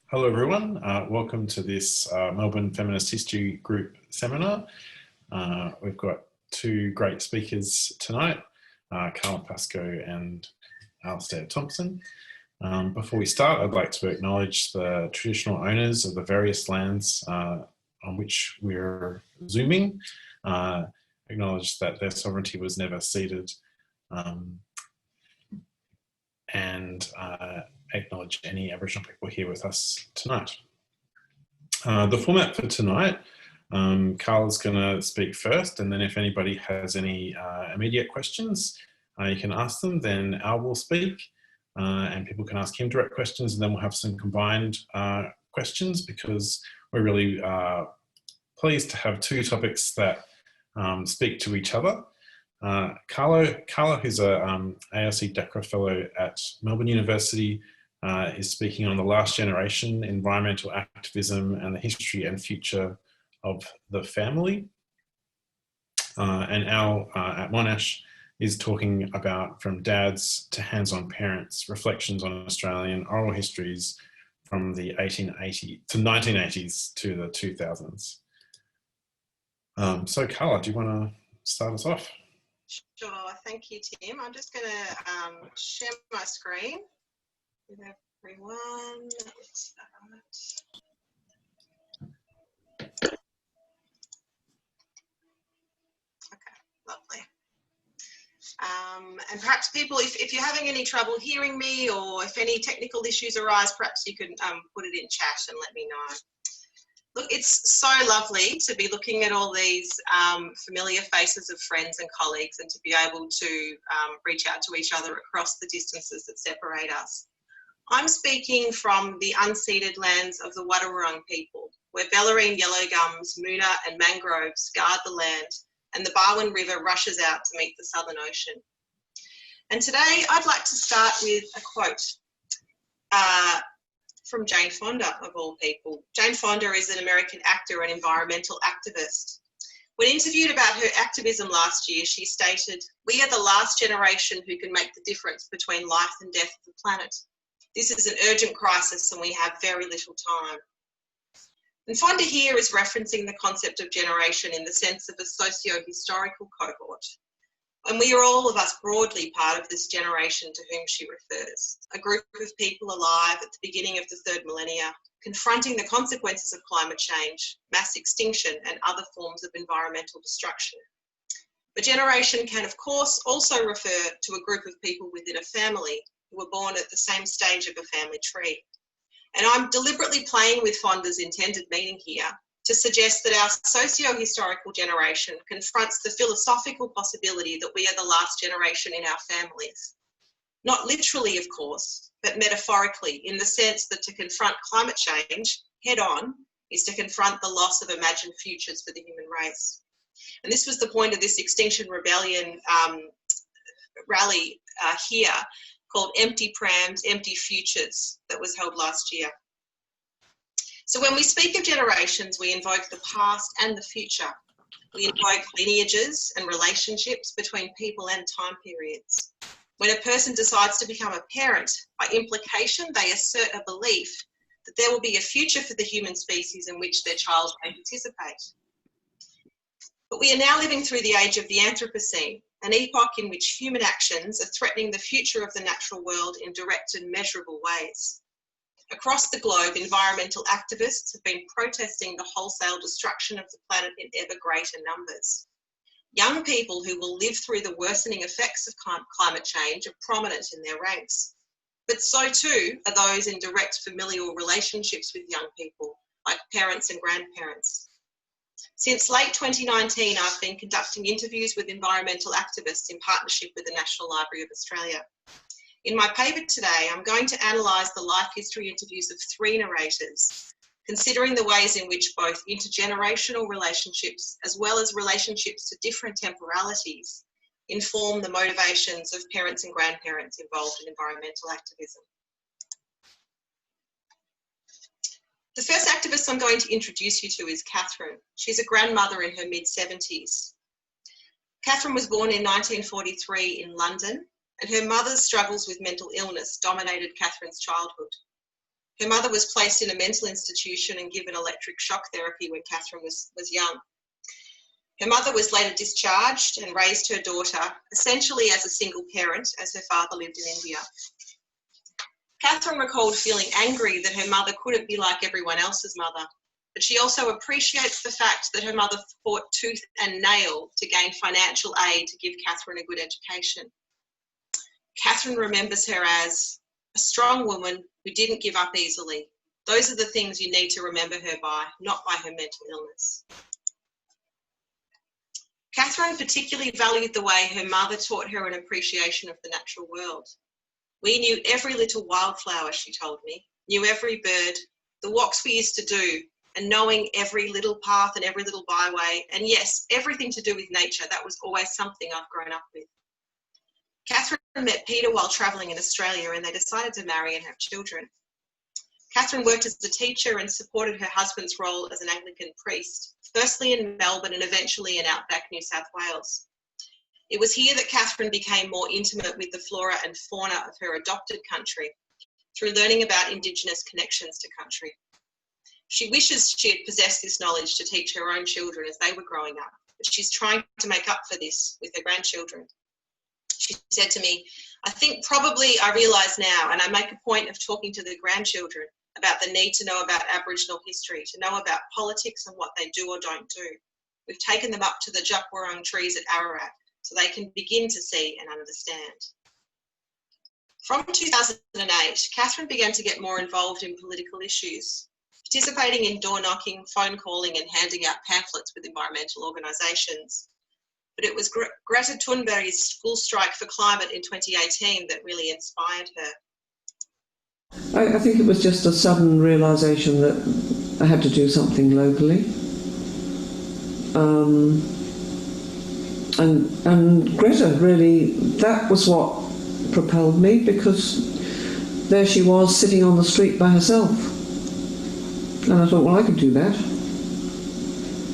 Hello everyone, welcome to this Melbourne Feminist History Group seminar. We've got two great speakers tonight, Carla Pascoe and Alistair Thomson. Before we start, I'd like to acknowledge the traditional owners of the various lands on which we're Zooming, acknowledge that their sovereignty was never ceded, and acknowledge any Aboriginal people here with us tonight. The format for tonight, Carla's going to speak first, and then if anybody has any immediate questions, you can ask them, then Al will speak, and people can ask him direct questions, and then we'll have some combined questions because we're really pleased to have two topics that speak to each other. Carla, who's a ARC DACRA Fellow at Melbourne University, is speaking on the last generation, environmental activism and the history and future of the family. And Al at Monash is talking about from dads to hands-on parents, reflections on Australian oral histories from the 1980s to the 2000s. So Carla, do you want to start us off? Sure, thank you, Tim. I'm just going to share my screen with everyone. Okay, lovely. And perhaps people, if you're having any trouble hearing me or if any technical issues arise, perhaps you can put it in chat and let me know. Look, it's so lovely to be looking at all these familiar faces of friends and colleagues and to be able to reach out to each other across the distances that separate us. I'm speaking from the unceded lands of the Wadawurrung people, where Bellarine yellowgums, moona and mangroves guard the land and the Barwon River rushes out to meet the Southern Ocean. And today I'd like to start with a quote from Jane Fonda, of all people. Jane Fonda is an American actor and environmental activist. When interviewed about her activism last year, she stated, "We are the last generation who can make the difference between life and death of the planet. This is an urgent crisis and we have very little time." And Fonda here is referencing the concept of generation in the sense of a socio-historical cohort. And we are all of us broadly part of this generation to whom she refers, a group of people alive at the beginning of the third millennia, confronting the consequences of climate change, mass extinction and other forms of environmental destruction. A generation can of course also refer to a group of people within a family who were born at the same stage of a family tree. And I'm deliberately playing with Fonda's intended meaning here to suggest that our socio-historical generation confronts the philosophical possibility that we are the last generation in our families. Not literally, of course, but metaphorically, in the sense that to confront climate change head on is to confront the loss of imagined futures for the human race. And this was the point of this Extinction Rebellion rally here, called Empty Prams, Empty Futures, that was held last year. So when we speak of generations, we invoke the past and the future. We invoke lineages and relationships between people and time periods. When a person decides to become a parent, by implication, they assert a belief that there will be a future for the human species in which their child may participate. But we are now living through the age of the Anthropocene, an epoch in which human actions are threatening the future of the natural world in direct and measurable ways. Across the globe, environmental activists have been protesting the wholesale destruction of the planet in ever greater numbers. Young people who will live through the worsening effects of climate change are prominent in their ranks. But so too are those in direct familial relationships with young people, like parents and grandparents. Since late 2019, I've been conducting interviews with environmental activists in partnership with the National Library of Australia. In my paper today, I'm going to analyse the life history interviews of three narrators, considering the ways in which both intergenerational relationships, as well as relationships to different temporalities, inform the motivations of parents and grandparents involved in environmental activism. The first activist I'm going to introduce you to is Catherine. She's a grandmother in her mid-70s. Catherine was born in 1943 in London, and her mother's struggles with mental illness dominated Catherine's childhood. Her mother was placed in a mental institution and given electric shock therapy when Catherine was young. Her mother was later discharged and raised her daughter essentially as a single parent, as her father lived in India. Catherine recalled feeling angry that her mother couldn't be like everyone else's mother, but she also appreciates the fact that her mother fought tooth and nail to gain financial aid to give Catherine a good education. Catherine remembers her as a strong woman who didn't give up easily. Those are the things you need to remember her by, not by her mental illness. Catherine particularly valued the way her mother taught her an appreciation of the natural world. We knew every little wildflower, she told me, knew every bird, the walks we used to do, and knowing every little path and every little byway, and yes, everything to do with nature. That was always something I've grown up with. Catherine met Peter while travelling in Australia, and they decided to marry and have children. Catherine worked as a teacher and supported her husband's role as an Anglican priest, firstly in Melbourne and eventually in outback New South Wales. It was here that Catherine became more intimate with the flora and fauna of her adopted country through learning about Indigenous connections to country. She wishes she had possessed this knowledge to teach her own children as they were growing up, but she's trying to make up for this with her grandchildren. She said to me, "I think probably I realise now, and I make a point of talking to the grandchildren about the need to know about Aboriginal history, to know about politics and what they do or don't do. We've taken them up to the Jupwarung trees at Ararat so they can begin to see and understand." From 2008, Catherine began to get more involved in political issues, participating in door knocking, phone calling and handing out pamphlets with environmental organisations. But it was Greta Thunberg's school strike for climate in 2018 that really inspired her. I think it was just a sudden realisation that I had to do something locally. And Greta really, that was what propelled me, because there she was sitting on the street by herself. And I thought, well, I could do that.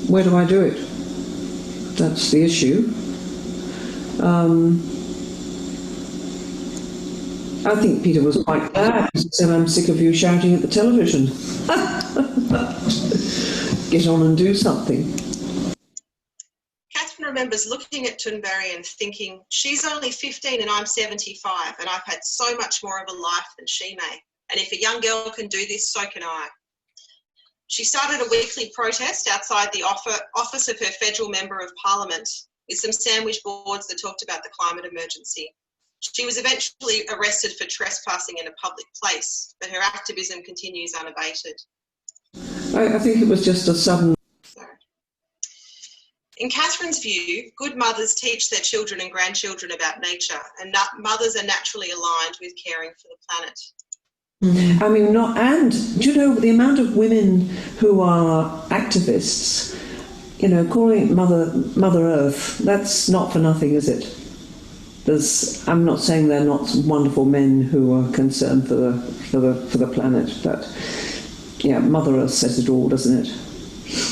Where do I do it? That's the issue. I think Peter was quite glad. He said, "I'm sick of you shouting at the television. Get on and do something." Catherine remembers looking at Thunberg and thinking, she's only 15 and I'm 75 and I've had so much more of a life than she may. And if a young girl can do this, so can I. She started a weekly protest outside the office of her federal member of parliament with some sandwich boards that talked about the climate emergency. She was eventually arrested for trespassing in a public place, but her activism continues unabated. I think it was just a sudden... In Catherine's view, good mothers teach their children and grandchildren about nature, and mothers are naturally aligned with caring for the planet. I mean, and do you know the amount of women who are activists, you know, calling it Mother Earth, that's not for nothing, is it? I'm not saying they're not wonderful men who are concerned for the planet, but yeah, Mother Earth says it all, doesn't it?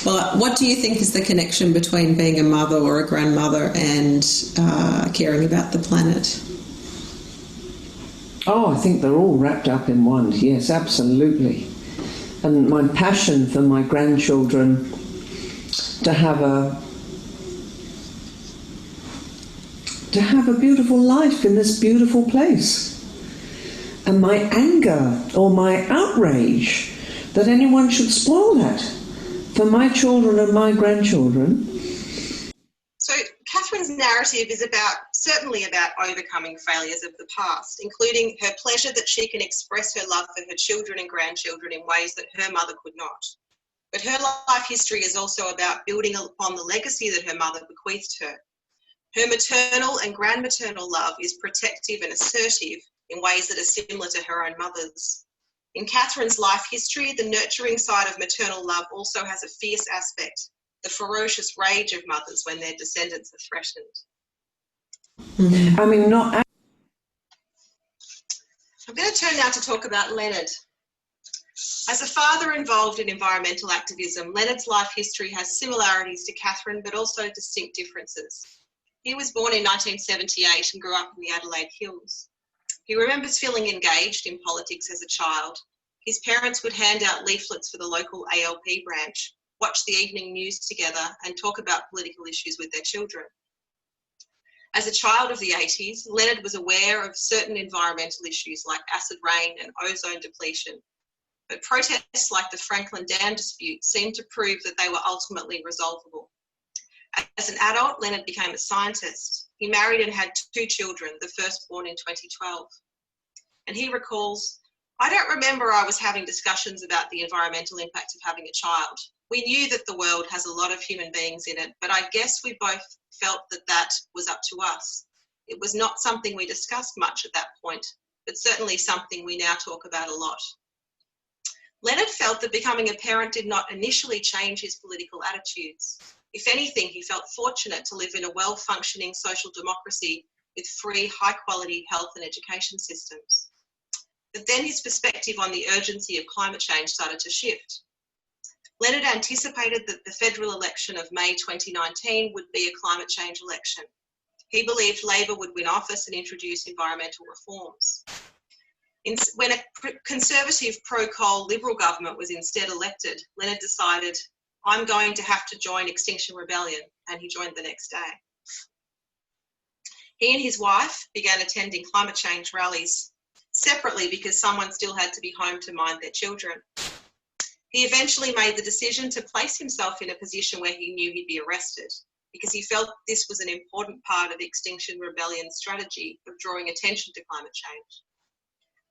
Well, what do you think is the connection between being a mother or a grandmother and caring about the planet? Oh, I think they're all wrapped up in one. Yes, absolutely. And my passion for my grandchildren to have a beautiful life in this beautiful place. And my anger or my outrage that anyone should spoil that for my children and my grandchildren. So Catherine's narrative is certainly about overcoming failures of the past, including her pleasure that she can express her love for her children and grandchildren in ways that her mother could not. But her life history is also about building upon the legacy that her mother bequeathed her. Her maternal and grandmaternal love is protective and assertive in ways that are similar to her own mother's. In Catherine's life history, the nurturing side of maternal love also has a fierce aspect, the ferocious rage of mothers when their descendants are threatened. I mean, not... I'm going to turn now to talk about Leonard. As a father involved in environmental activism, Leonard's life history has similarities to Catherine, but also distinct differences. He was born in 1978 and grew up in the Adelaide Hills. He remembers feeling engaged in politics as a child, His parents would hand out leaflets for the local ALP branch, watch the evening news together and talk about political issues with their children. As a child of the 80s, Leonard was aware of certain environmental issues like acid rain and ozone depletion, but protests like the Franklin Dam dispute seemed to prove that they were ultimately resolvable. As an adult, Leonard became a scientist. He married and had 2 children, the first born in 2012. And he recalls, "I don't remember I was having discussions about the environmental impact of having a child. We knew that the world has a lot of human beings in it, but I guess we both felt that that was up to us. It was not something we discussed much at that point, but certainly something we now talk about a lot." Leonard felt that becoming a parent did not initially change his political attitudes. If anything, he felt fortunate to live in a well-functioning social democracy with free, high-quality health and education systems. But then his perspective on the urgency of climate change started to shift. Leonard anticipated that the federal election of May 2019 would be a climate change election. He believed Labor would win office and introduce environmental reforms. When a conservative pro-coal Liberal government was instead elected, Leonard decided, "I'm going to have to join Extinction Rebellion," and he joined the next day. He and his wife began attending climate change rallies separately because someone still had to be home to mind their children. He eventually made the decision to place himself in a position where he knew he'd be arrested because he felt this was an important part of Extinction Rebellion's strategy of drawing attention to climate change.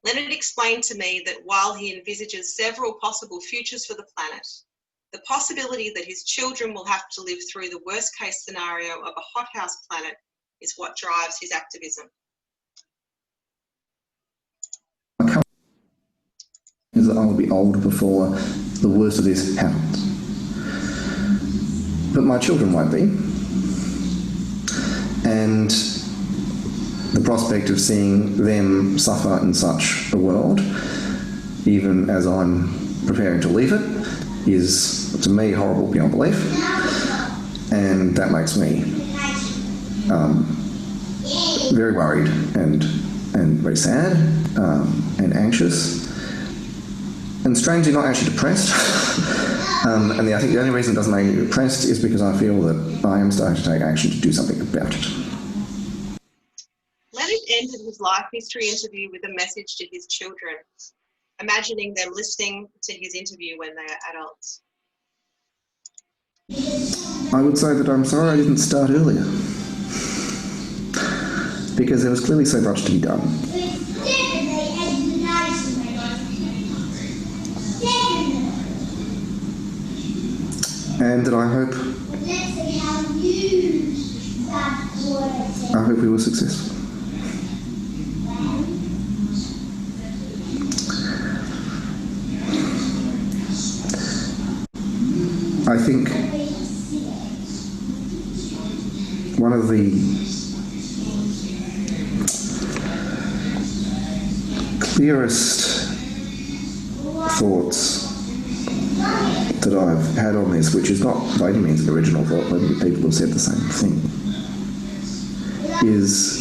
Leonard explained to me that while he envisages several possible futures for the planet, the possibility that his children will have to live through the worst case scenario of a hothouse planet is what drives his activism. Is that I will be old before the worst of this happens. But my children won't be. And the prospect of seeing them suffer in such a world, even as I'm preparing to leave it, is, to me, horrible beyond belief. And that makes me very worried and very sad and anxious. And strangely, not actually depressed. And I think the only reason it doesn't make me depressed is because I feel that I am starting to take action to do something about it. Leonard ended his life history interview with a message to his children, imagining them listening to his interview when they are adults. I would say that I'm sorry I didn't start earlier, because there was clearly so much to be done. And that I hope we were successful. I think one of the clearest thoughts that I've had on this, which is not by any means an original thought, but people have said the same thing, is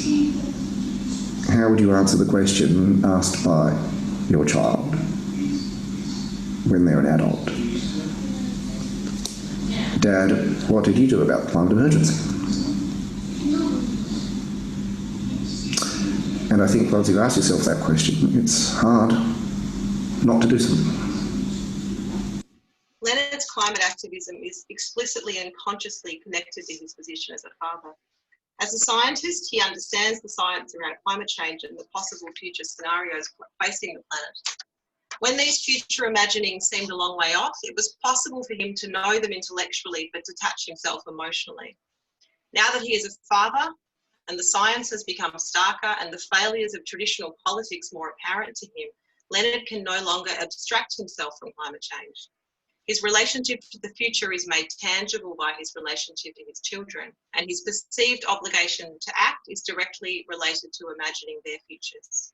how would you answer the question asked by your child when they're an adult? Dad, what did you do about the climate emergency? And I think once you ask yourself that question, it's hard not to do something. Leonard's climate activism is explicitly and consciously connected to his position as a father. As a scientist, he understands the science around climate change and the possible future scenarios facing the planet. When these future imaginings seemed a long way off, it was possible for him to know them intellectually but detach himself emotionally. Now that he is a father and the science has become starker and the failures of traditional politics more apparent to him, Leonard can no longer abstract himself from climate change. His relationship to the future is made tangible by his relationship to his children, and his perceived obligation to act is directly related to imagining their futures.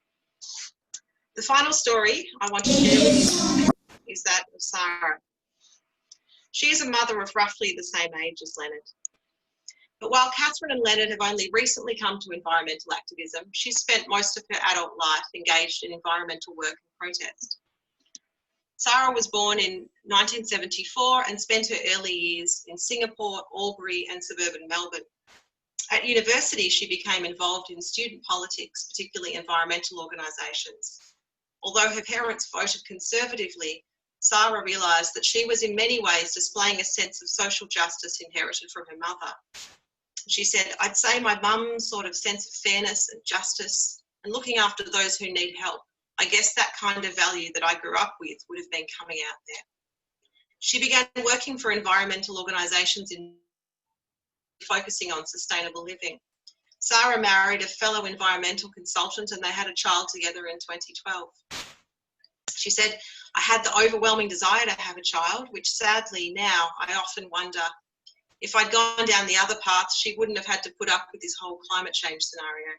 The final story I want to share with you is that of Sarah. She is a mother of roughly the same age as Leonard. But while Catherine and Leonard have only recently come to environmental activism, she's spent most of her adult life engaged in environmental work and protest. Sarah was born in 1974 and spent her early years in Singapore, Albury and suburban Melbourne. At university, she became involved in student politics, particularly environmental organisations. Although her parents voted conservatively, Sarah realised that she was in many ways displaying a sense of social justice inherited from her mother. She said, "I'd say my mum's sort of sense of fairness and justice and looking after those who need help. I guess that kind of value that I grew up with would have been coming out there." She began working for environmental organisations in focusing on sustainable living. Sarah married a fellow environmental consultant and they had a child together in 2012. She said, "I had the overwhelming desire to have a child, which sadly now I often wonder if I'd gone down the other path, she wouldn't have had to put up with this whole climate change scenario."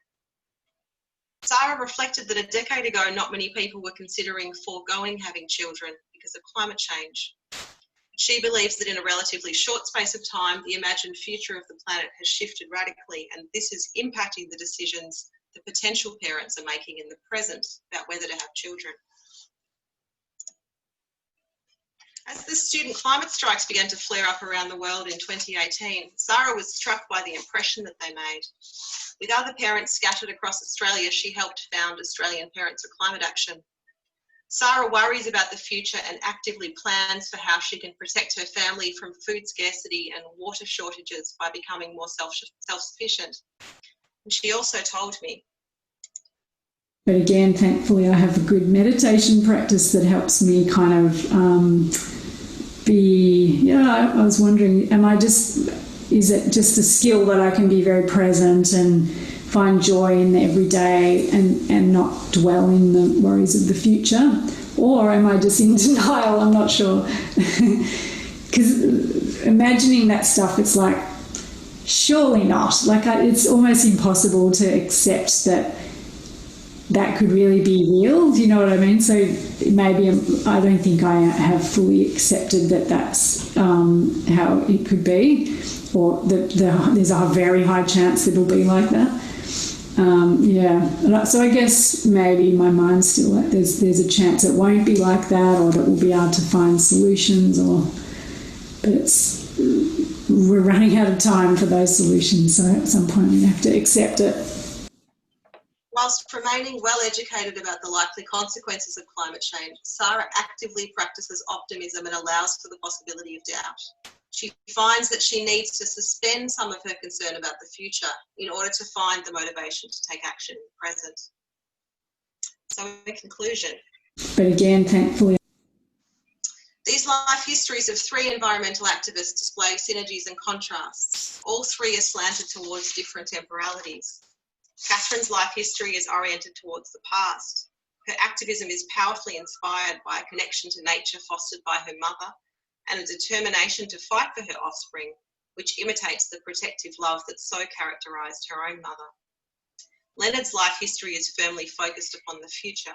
Sarah reflected that a decade ago, not many people were considering foregoing having children because of climate change. She believes that in a relatively short space of time, the imagined future of the planet has shifted radically, and this is impacting the decisions the potential parents are making in the present about whether to have children. As the student climate strikes began to flare up around the world in 2018, Sarah was struck by the impression that they made. With other parents scattered across Australia, she helped found Australian Parents for Climate Action. Sarah worries about the future and actively plans for how she can protect her family from food scarcity and water shortages by becoming more self-sufficient. And she also told me, but again, thankfully, I have a good meditation practice that helps me kind of I was wondering, is it just a skill that I can be very present and find joy in the everyday and not dwell in the worries of the future? Or am I just in denial? I'm not sure. Because imagining that stuff, it's like, surely not. Like, it's almost impossible to accept that could really be real. Do you know what I mean? So maybe I don't think I have fully accepted that that's how it could be, or that there's a very high chance it'll be like that. So I guess maybe my mind's still like there's a chance it won't be like that, or that we'll be able to find solutions, but we're running out of time for those solutions, so at some point we have to accept it. Whilst remaining well educated about the likely consequences of climate change, Sarah actively practices optimism and allows for the possibility of doubt. She finds that she needs to suspend some of her concern about the future in order to find the motivation to take action in the present. So in conclusion, but again, thankfully, these life histories of three environmental activists display synergies and contrasts. All three are slanted towards different temporalities. Catherine's life history is oriented towards the past. Her activism is powerfully inspired by a connection to nature fostered by her mother and a determination to fight for her offspring, which imitates the protective love that so characterised her own mother. Leonard's life history is firmly focused upon the future.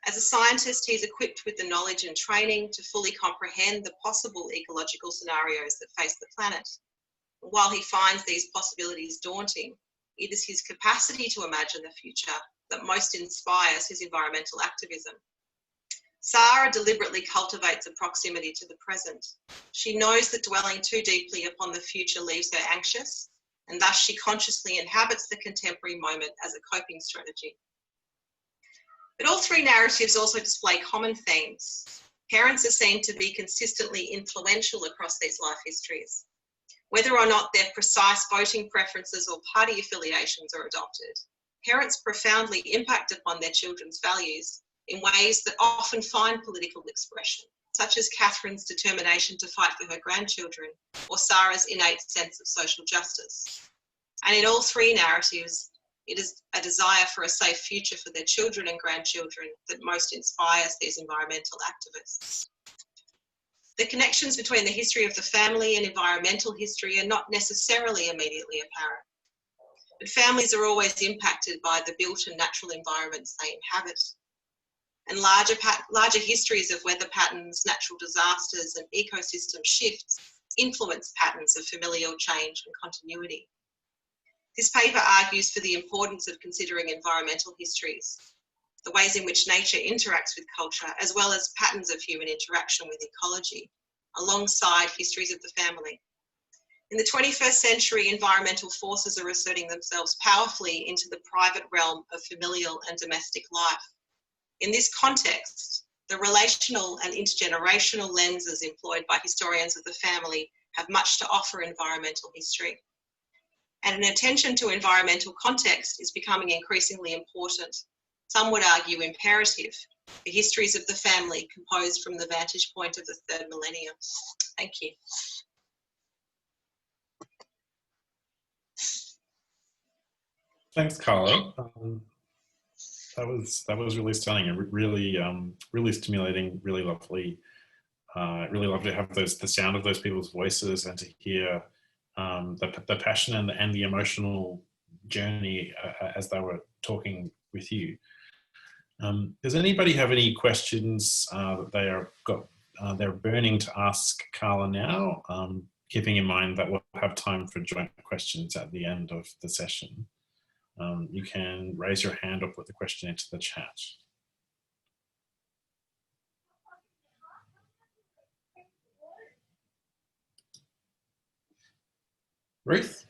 As a scientist, he's equipped with the knowledge and training to fully comprehend the possible ecological scenarios that face the planet. While he finds these possibilities daunting, it is his capacity to imagine the future that most inspires his environmental activism. Sarah deliberately cultivates a proximity to the present. She knows that dwelling too deeply upon the future leaves her anxious, and thus she consciously inhabits the contemporary moment as a coping strategy. But all three narratives also display common themes. Parents are seen to be consistently influential across these life histories. Whether or not their precise voting preferences or party affiliations are adopted, parents profoundly impact upon their children's values in ways that often find political expression, such as Catherine's determination to fight for her grandchildren or Sarah's innate sense of social justice. And in all three narratives, it is a desire for a safe future for their children and grandchildren that most inspires these environmental activists. The connections between the history of the family and environmental history are not necessarily immediately apparent, but families are always impacted by the built and natural environments they inhabit. And larger histories of weather patterns, natural disasters and ecosystem shifts influence patterns of familial change and continuity. This paper argues for the importance of considering environmental histories. the ways in which nature interacts with culture, as well as patterns of human interaction with ecology, alongside histories of the family. In the 21st century, environmental forces are asserting themselves powerfully into the private realm of familial and domestic life. In this context, the relational and intergenerational lenses employed by historians of the family have much to offer environmental history. And an attention to environmental context is becoming increasingly important. Some would argue imperative, for histories of the family composed from the vantage point of the third millennium. Thank you. Thanks, Carla. That was really stunning and really stimulating, really lovely. Really lovely to have the sound of those people's voices and to hear the passion and the emotional journey as they were talking with you. Does anybody have any questions that they're burning to ask Carla now? Keeping in mind that we'll have time for joint questions at the end of the session. You can raise your hand or put the question into the chat. Ruth?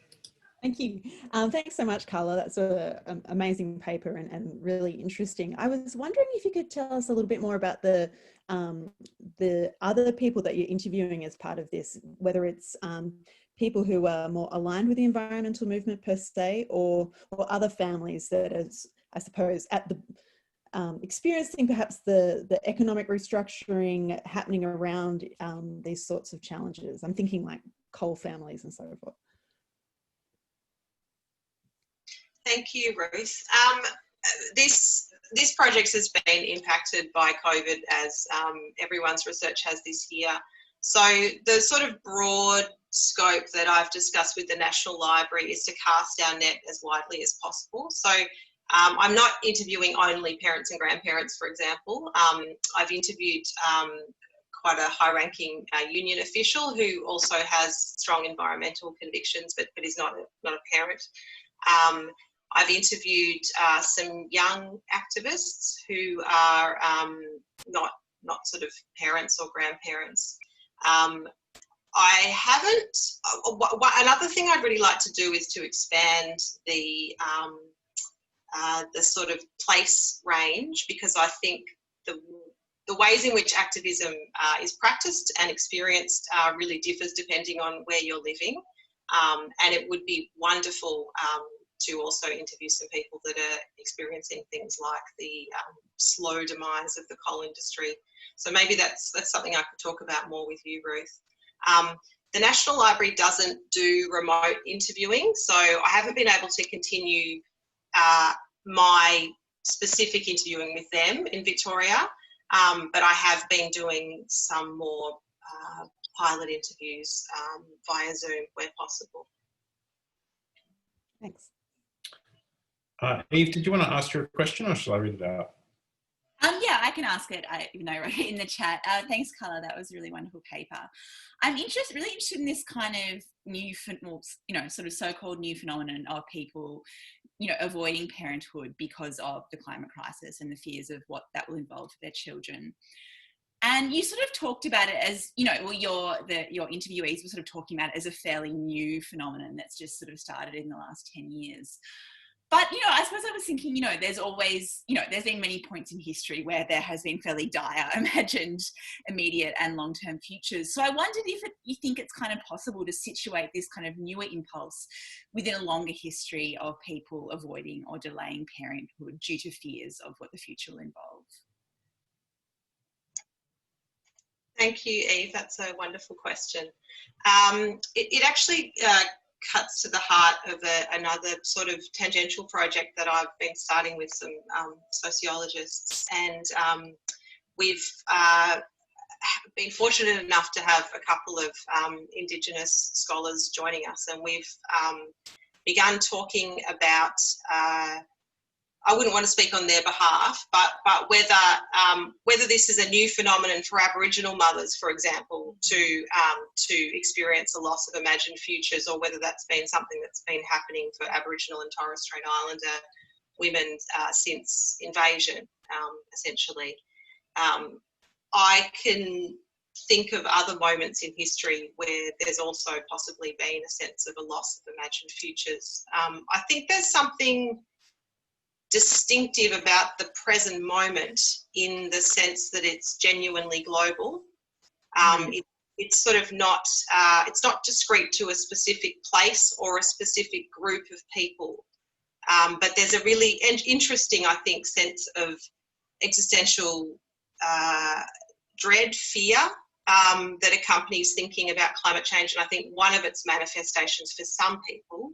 Thank you. Thanks so much, Carla. That's an amazing paper and really interesting. I was wondering if you could tell us a little bit more about the other people that you're interviewing as part of this, whether it's people who are more aligned with the environmental movement per se, or other families that is, I suppose, at the experiencing perhaps the economic restructuring happening around these sorts of challenges. I'm thinking like coal families and so forth. Thank you, Ruth. This project has been impacted by COVID, as everyone's research has this year. So the sort of broad scope that I've discussed with the National Library is to cast our net as widely as possible. So I'm not interviewing only parents and grandparents, for example. I've interviewed quite a high-ranking union official who also has strong environmental convictions, but is not a parent. I've interviewed some young activists who are not sort of parents or grandparents. I haven't. Another thing I'd really like to do is to expand the sort of place range, because I think the ways in which activism is practiced and experienced really differs depending on where you're living, and it would be wonderful to also interview some people that are experiencing things like the slow demise of the coal industry. So maybe that's something I could talk about more with you, Ruth. The National Library doesn't do remote interviewing, so I haven't been able to continue my specific interviewing with them in Victoria, but I have been doing some more pilot interviews via Zoom where possible. Thanks. Eve, did you want to ask your question, or shall I read it out? Yeah, I can ask it, even though I wrote it in the chat. Thanks, Carla. That was a really wonderful paper. I'm really interested in this kind of new, sort of so-called new phenomenon of people, avoiding parenthood because of the climate crisis and the fears of what that will involve for their children. And you sort of talked about it as, your interviewees were sort of talking about it as a fairly new phenomenon that's just sort of started in the last 10 years. But, I suppose I was thinking, there's always, there's been many points in history where there has been fairly dire imagined immediate and long-term futures. So I wondered if you think it's kind of possible to situate this kind of newer impulse within a longer history of people avoiding or delaying parenthood due to fears of what the future will involve. Thank you, Eve. That's a wonderful question. It actually cuts to the heart of another sort of tangential project that I've been starting with some sociologists, and we've been fortunate enough to have a couple of Indigenous scholars joining us, and we've begun talking about I wouldn't want to speak on their behalf, but whether this is a new phenomenon for Aboriginal mothers, for example, to experience a loss of imagined futures, or whether that's been something that's been happening for Aboriginal and Torres Strait Islander women since invasion, essentially. I can think of other moments in history where there's also possibly been a sense of a loss of imagined futures. I think there's something distinctive about the present moment in the sense that it's genuinely global. It's sort of not, it's not discrete to a specific place or a specific group of people. But there's a really interesting, I think, sense of existential dread, fear that accompanies thinking about climate change. And I think one of its manifestations for some people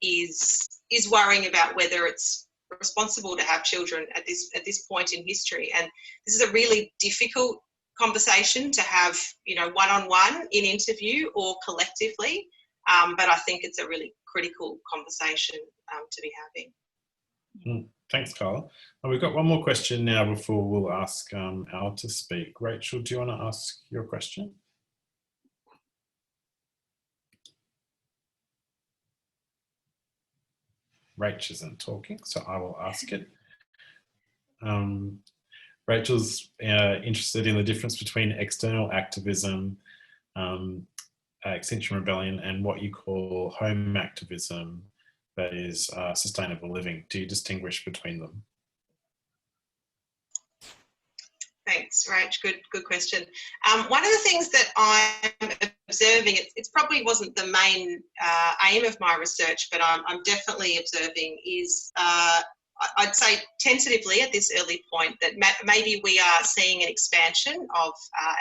is worrying about whether it's responsible to have children at this point in history. And this is a really difficult conversation to have, one-on-one in interview or collectively. But I think it's a really critical conversation to be having. Thanks, Carla. We've got one more question now before we'll ask Al to speak. Rachel, do you want to ask your question? Rach isn't talking, so I will ask it. Rachel's interested in the difference between external activism, Extinction Rebellion, and what you call home activism, that is sustainable living. Do you distinguish between them? Thanks, Rach. Good question. One of the things that I'm observing, it probably wasn't the main aim of my research, but I'm definitely observing is, I'd say tentatively at this early point, that maybe we are seeing an expansion of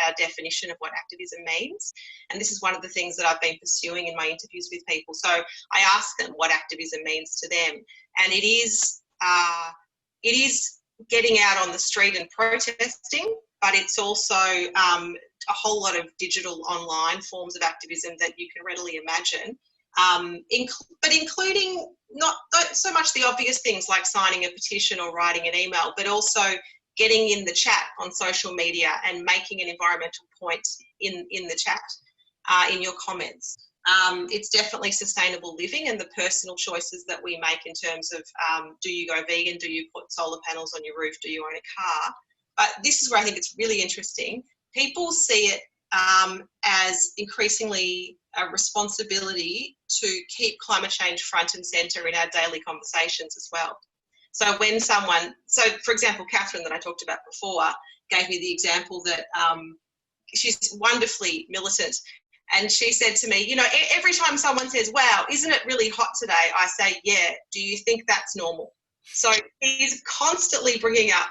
our definition of what activism means. And this is one of the things that I've been pursuing in my interviews with people. So I ask them what activism means to them. And it is getting out on the street and protesting, but it's also a whole lot of digital online forms of activism that you can readily imagine. But including not so much the obvious things like signing a petition or writing an email, but also getting in the chat on social media and making an environmental point in the chat, in your comments. It's definitely sustainable living and the personal choices that we make in terms of do you go vegan, do you put solar panels on your roof, do you own a car? But this is where I think it's really interesting. People see it as increasingly a responsibility to keep climate change front and centre in our daily conversations as well. So when for example, Catherine that I talked about before gave me the example that she's wonderfully militant, and she said to me, every time someone says, wow, isn't it really hot today? I say, yeah, do you think that's normal? So she's constantly bringing up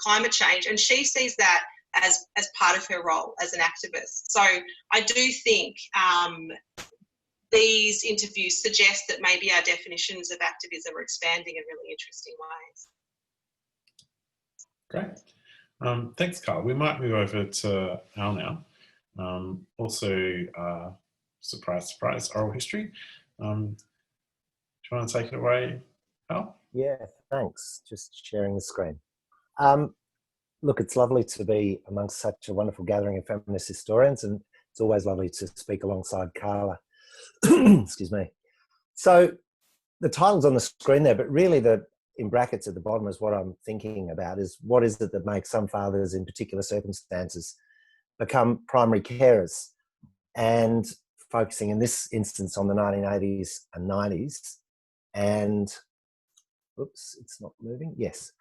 climate change, and she sees that as part of her role as an activist. So I do think these interviews suggest that maybe our definitions of activism are expanding in really interesting ways. Great. Thanks, Carl. We might move over to Al now. Also, surprise, surprise, oral history. Do you want to take it away, Al? Yeah, thanks. Just sharing the screen. Look, it's lovely to be amongst such a wonderful gathering of feminist historians, and it's always lovely to speak alongside Carla. Excuse me. So the title's on the screen there, but really in brackets at the bottom is what I'm thinking about is what is it that makes some fathers in particular circumstances become primary carers, and focusing in this instance on the 1980s and 90s. And, oops, it's not moving. Yes.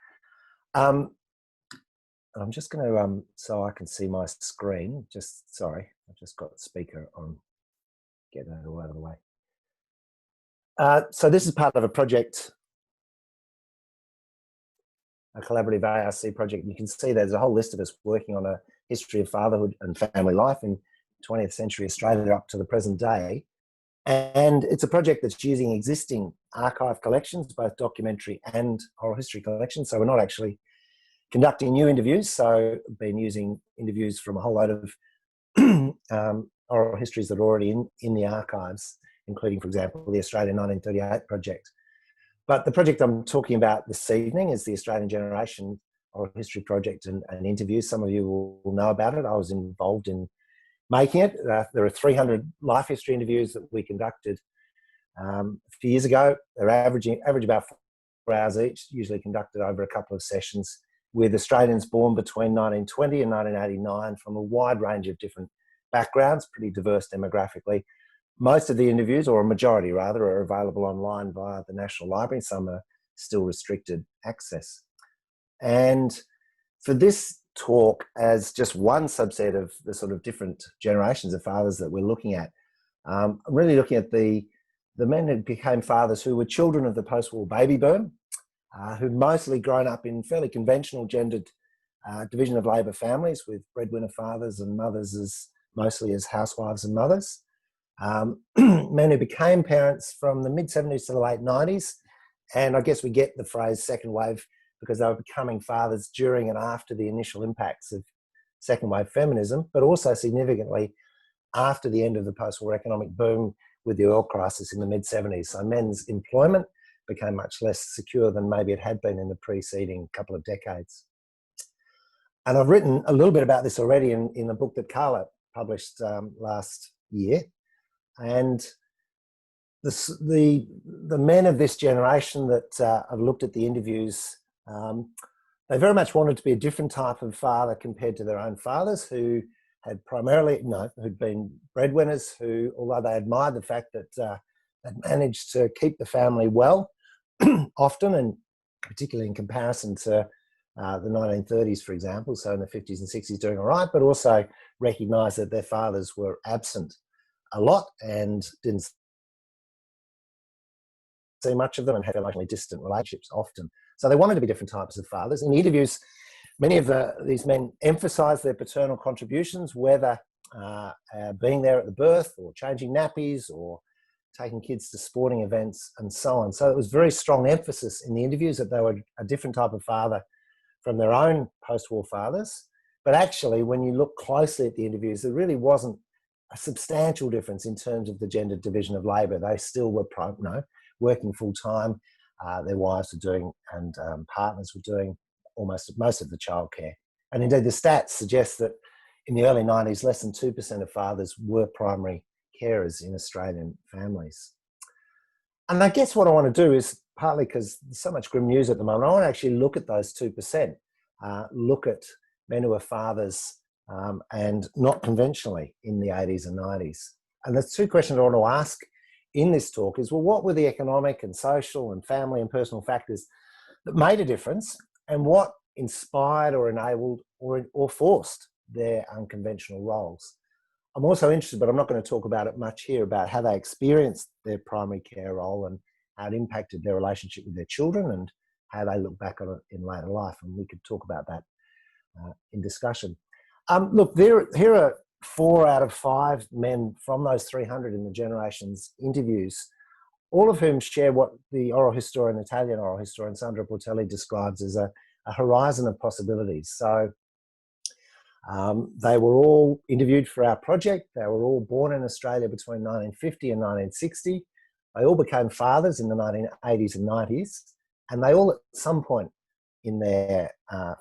I'm just going to, so I can see my screen, sorry, I've just got speaker on, get that all out of the way. So this is part of a project, a collaborative ARC project. You can see there's a whole list of us working on a history of fatherhood and family life in 20th century Australia up to the present day. And it's a project that's using existing archive collections, both documentary and oral history collections. So we're not actually conducting new interviews. So we've been using interviews from a whole load of oral histories that are already in the archives, including, for example, the Australian 1938 project. But the project I'm talking about this evening is the Australian Generation Oral History Project and interviews. Some of you will know about it. I was involved in making it. There are 300 life history interviews that we conducted A few years ago, they're average about 4 hours each, usually conducted over a couple of sessions, with Australians born between 1920 and 1989 from a wide range of different backgrounds, pretty diverse demographically. Most of the interviews, or a majority rather, are available online via the National Library. Some are still restricted access. And for this talk, as just one subset of the sort of different generations of fathers that we're looking at, I'm really looking at the men who became fathers who were children of the post-war baby boom, who'd mostly grown up in fairly conventional gendered division of labour families with breadwinner fathers and mothers mostly as housewives and mothers. Men who became parents from the mid-70s to the late 90s. And I guess we get the phrase second wave because they were becoming fathers during and after the initial impacts of second wave feminism, but also significantly after the end of the post-war economic boom with the oil crisis in the mid-70s. So men's employment became much less secure than maybe it had been in the preceding couple of decades. And I've written a little bit about this already in a book that published last year. And the men of this generation that I've looked at the interviews, they very much wanted to be a different type of father compared to their own fathers, who had who'd been breadwinners, who, although they admired the fact that they'd managed to keep the family well, often, and particularly in comparison to the 1930s, for example, so in the 50s and 60s doing all right, but also recognised that their fathers were absent a lot and didn't see much of them and had emotionally distant relationships often. So they wanted to be different types of fathers. In interviews, many of these men emphasised their paternal contributions, whether being there at the birth or changing nappies or taking kids to sporting events and so on. So it was very strong emphasis in the interviews that they were a different type of father from their own post-war fathers. But actually, when you look closely at the interviews, there really wasn't a substantial difference in terms of the gender division of labour. They still were working full-time. Their wives were doing, and partners were doing most of the childcare. And indeed, the stats suggest that in the early 90s, less than 2% of fathers were primary carers in Australian families. And I guess what I want to do is, partly because there's so much grim news at the moment, I want to actually look at those 2%, look at men who are fathers and not conventionally in the 80s and 90s. And the two questions I want to ask in this talk is, well, what were the economic and social and family and personal factors that made a difference, and what inspired or enabled or forced their unconventional roles? I'm also interested, but I'm not going to talk about it much here, about how they experienced their primary care role and how it impacted their relationship with their children and how they look back on it in later life. And we could talk about that in discussion. Look, here are 4 out of 5 men from those 300 in the generation's interviews, all of whom share what the Italian oral historian Sandra Portelli describes as a horizon of possibilities. So they were all interviewed for our project. They were all born in Australia between 1950 and 1960. They all became fathers in the 1980s and 90s, and they all at some point in their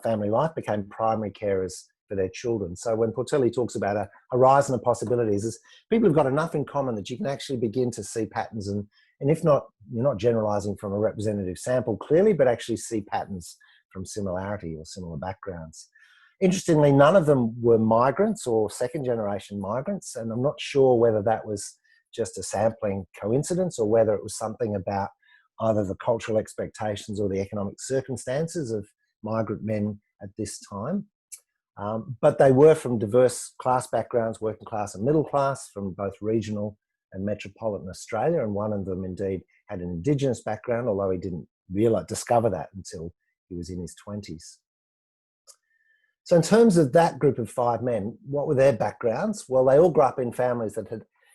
family life became primary carers for their children. So when Portelli talks about a horizon of possibilities, is people have got enough in common that you can actually begin to see patterns, and if not, you're not generalising from a representative sample clearly, but actually see patterns from similarity or similar backgrounds. Interestingly, none of them were migrants or second generation migrants, and I'm not sure whether that was just a sampling coincidence or whether it was something about either the cultural expectations or the economic circumstances of migrant men at this time. But they were from diverse class backgrounds, working class and middle class, from both regional and metropolitan Australia, and one of them indeed had an Indigenous background, although he didn't discover that until he was in his 20s. So in terms of that group of 5 men, what were their backgrounds? Well, they all grew up in families that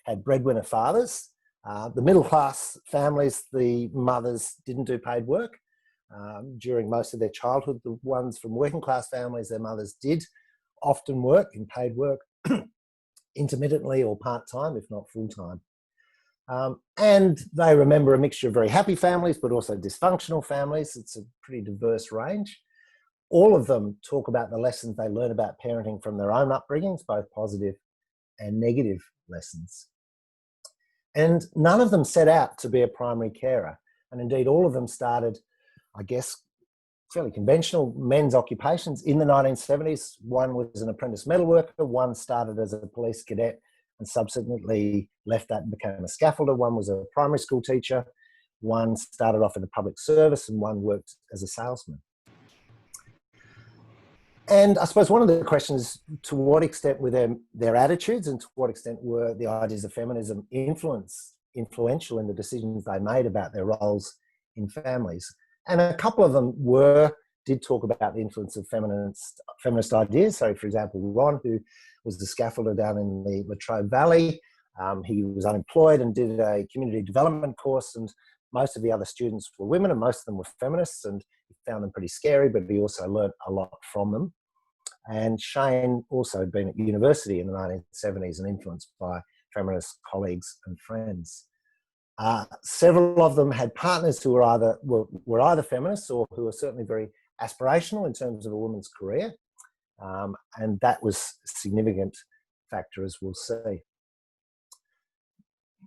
had breadwinner fathers. The middle class families, the mothers didn't do paid work during most of their childhood. The ones from working class families, their mothers did often work in paid work intermittently or part-time, if not full-time. And they remember a mixture of very happy families, but also dysfunctional families. It's a pretty diverse range. All of them talk about the lessons they learn about parenting from their own upbringings, both positive and negative lessons. And none of them set out to be a primary carer. And indeed, all of them started, I guess, fairly conventional men's occupations in the 1970s. One was an apprentice metalworker, one started as a police cadet and subsequently left that and became a scaffolder. One was a primary school teacher, one started off in the public service, and one worked as a salesman. And I suppose one of the questions, to what extent were their attitudes and to what extent were the ideas of feminism influential in the decisions they made about their roles in families? And a couple of them did talk about the influence of feminist ideas. So, for example, Ron, who was the scaffolder down in the Latrobe Valley, he was unemployed and did a community development course, and most of the other students were women and most of them were feminists, and he found them pretty scary, but he also learnt a lot from them. And Shane also had been at university in the 1970s and influenced by feminist colleagues and friends. Several of them had partners who were either feminists or who were certainly very aspirational in terms of a woman's career. And that was a significant factor, as we'll see.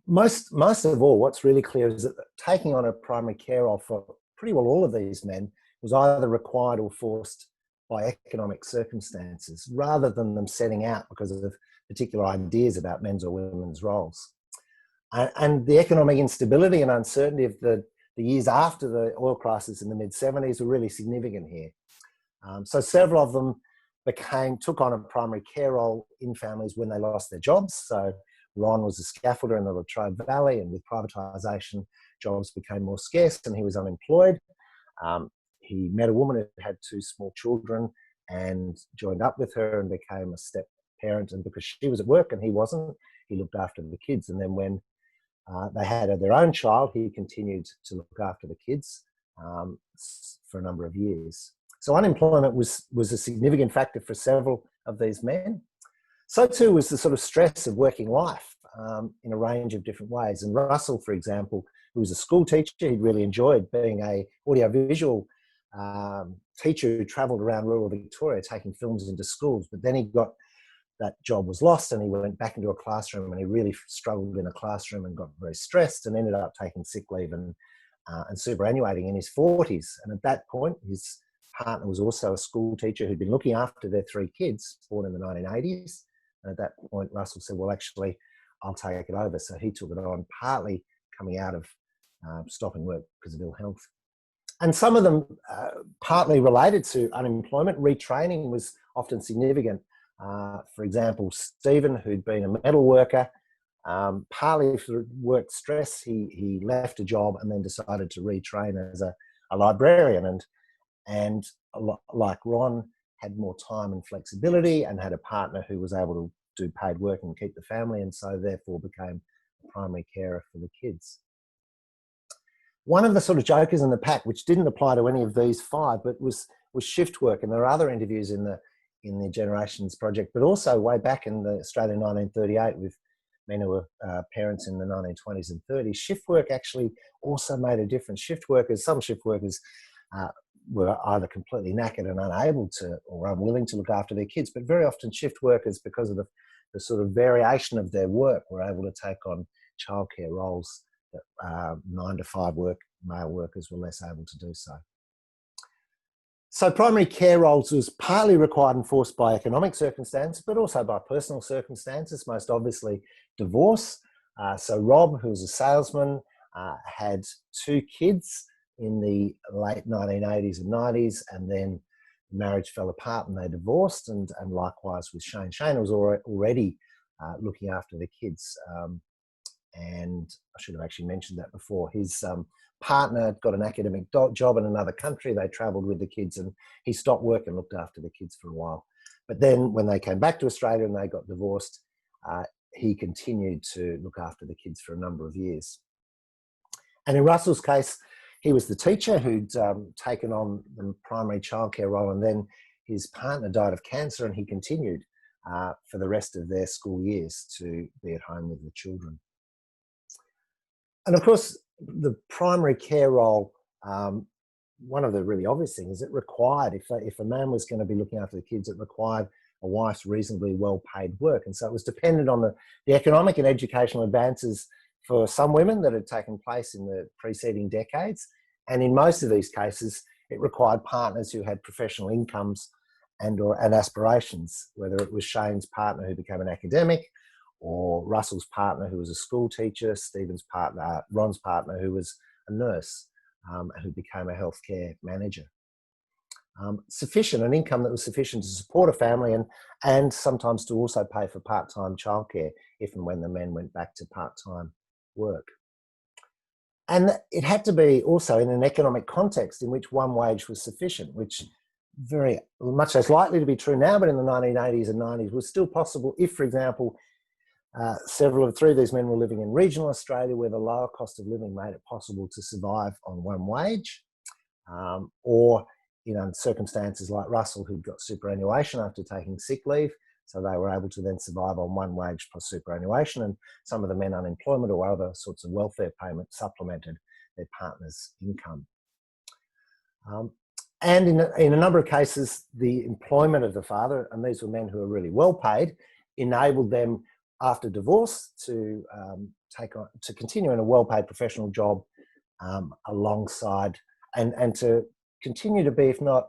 Most of all, what's really clear is that taking on a primary care role for pretty well all of these men was either required or forced by economic circumstances, rather than them setting out because of particular ideas about men's or women's roles. And the economic instability and uncertainty of the years after the oil crisis in the mid-70s were really significant here. So several of them took on a primary care role in families when they lost their jobs. So Ron was a scaffolder in the Latrobe Valley, and with privatisation, jobs became more scarce and he was unemployed. He met a woman who had 2 small children and joined up with her and became a step parent. And because she was at work and he wasn't, he looked after the kids. And then when they had their own child, he continued to look after the kids for a number of years. So unemployment was a significant factor for several of these men. So too was the sort of stress of working life in a range of different ways. And Russell, for example, who was a school teacher, he'd really enjoyed being an audiovisual teacher who travelled around rural Victoria taking films into schools. But then that job was lost and he went back into a classroom, and he really struggled in a classroom and got very stressed and ended up taking sick leave and superannuating in his 40s. And at that point, his partner was also a school teacher who'd been looking after their 3 kids, born in the 1980s. And at that point, Russell said, well, actually, I'll take it over. So he took it on, partly coming out of stopping work because of ill health. And some of them partly related to unemployment. Retraining was often significant. For example, Stephen, who'd been a metal worker, partly for work stress, he left a job and then decided to retrain as a librarian. And like Ron, had more time and flexibility and had a partner who was able to do paid work and keep the family, and so therefore became a primary carer for the kids. One of the sort of jokers in the pack, which didn't apply to any of these 5, but was shift work. And there are other interviews in the Generations Project, but also way back in the Australia 1938 with men who were parents in the 1920s and 30s. Shift work actually also made a difference. Some shift workers were either completely knackered and unable to or unwilling to look after their kids, but very often shift workers, because of the sort of variation of their work, were able to take on childcare roles that 9 to 5 male workers were less able to do so. So primary care roles was partly required and forced by economic circumstances, but also by personal circumstances, most obviously divorce. So Rob, who was a salesman, had 2 kids in the late 1980s and 90s, and then marriage fell apart and they divorced, and likewise with Shane. Shane was already looking after the kids, and I should have actually mentioned that before. His partner got an academic job in another country. They travelled with the kids, and he stopped work and looked after the kids for a while. But then when they came back to Australia and they got divorced, he continued to look after the kids for a number of years. And in Russell's case, he was the teacher who'd taken on the primary childcare role, and then his partner died of cancer, and he continued for the rest of their school years to be at home with the children. And of course, the primary care role, one of the really obvious things is it required, if a man was going to be looking after the kids, it required a wife's reasonably well-paid work. And so it was dependent on the economic and educational advances for some women that had taken place in the preceding decades. And in most of these cases, it required partners who had professional incomes and aspirations, whether it was Shane's partner who became an academic, or Russell's partner who was a school teacher, Stephen's partner, Ron's partner who was a nurse, who became a healthcare manager. An income that was sufficient to support a family and sometimes to also pay for part-time childcare if and when the men went back to part-time work. And it had to be also in an economic context in which one wage was sufficient, which very much less likely to be true now, but in the 1980s and 90s was still possible if, for example, three of these men were living in regional Australia where the lower cost of living made it possible to survive on one wage, or circumstances like Russell, who'd got superannuation after taking sick leave, so they were able to then survive on one wage plus superannuation, and some of the men unemployment or other sorts of welfare payments supplemented their partner's income. And in a number of cases, the employment of the father, and these were men who were really well paid, enabled them after divorce to continue in a well-paid professional job alongside and to continue to be, if not,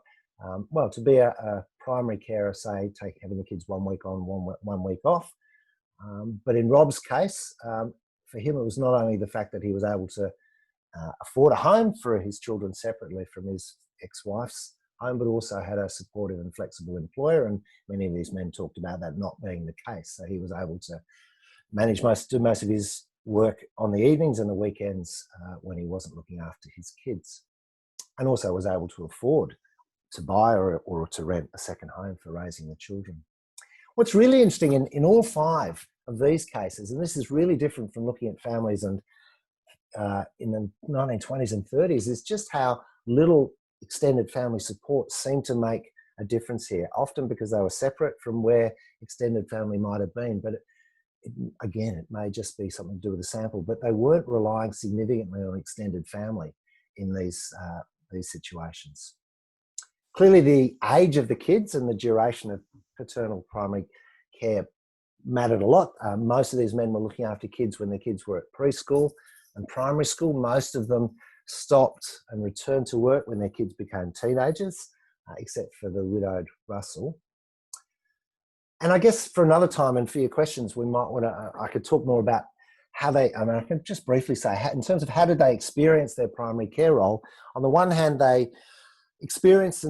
to be a primary carer, say, having the kids 1 week on, 1 week off. But in Rob's case, for him, it was not only the fact that he was able to afford a home for his children separately from his ex-wife's home, but also had a supportive and flexible employer. And many of these men talked about that not being the case. So he was able to do most of his work on the evenings and the weekends when he wasn't looking after his kids, and also was able to afford to buy or to rent a second home for raising the children. What's really interesting in all 5 of these cases, and this is really different from looking at families and in the 1920s and 30s, is just how little extended family support seemed to make a difference here, often because they were separate from where extended family might have been. But again, it may just be something to do with the sample, but they weren't relying significantly on extended family in these situations. Clearly, the age of the kids and the duration of paternal primary care mattered a lot. Most of these men were looking after kids when their kids were at preschool and primary school. Most of them stopped and returned to work when their kids became teenagers, except for the widowed Russell. And I guess for another time and for your questions, we might want to, I could talk more about how I can just briefly say, in terms of how did they experience their primary care role. On the one hand, they experienced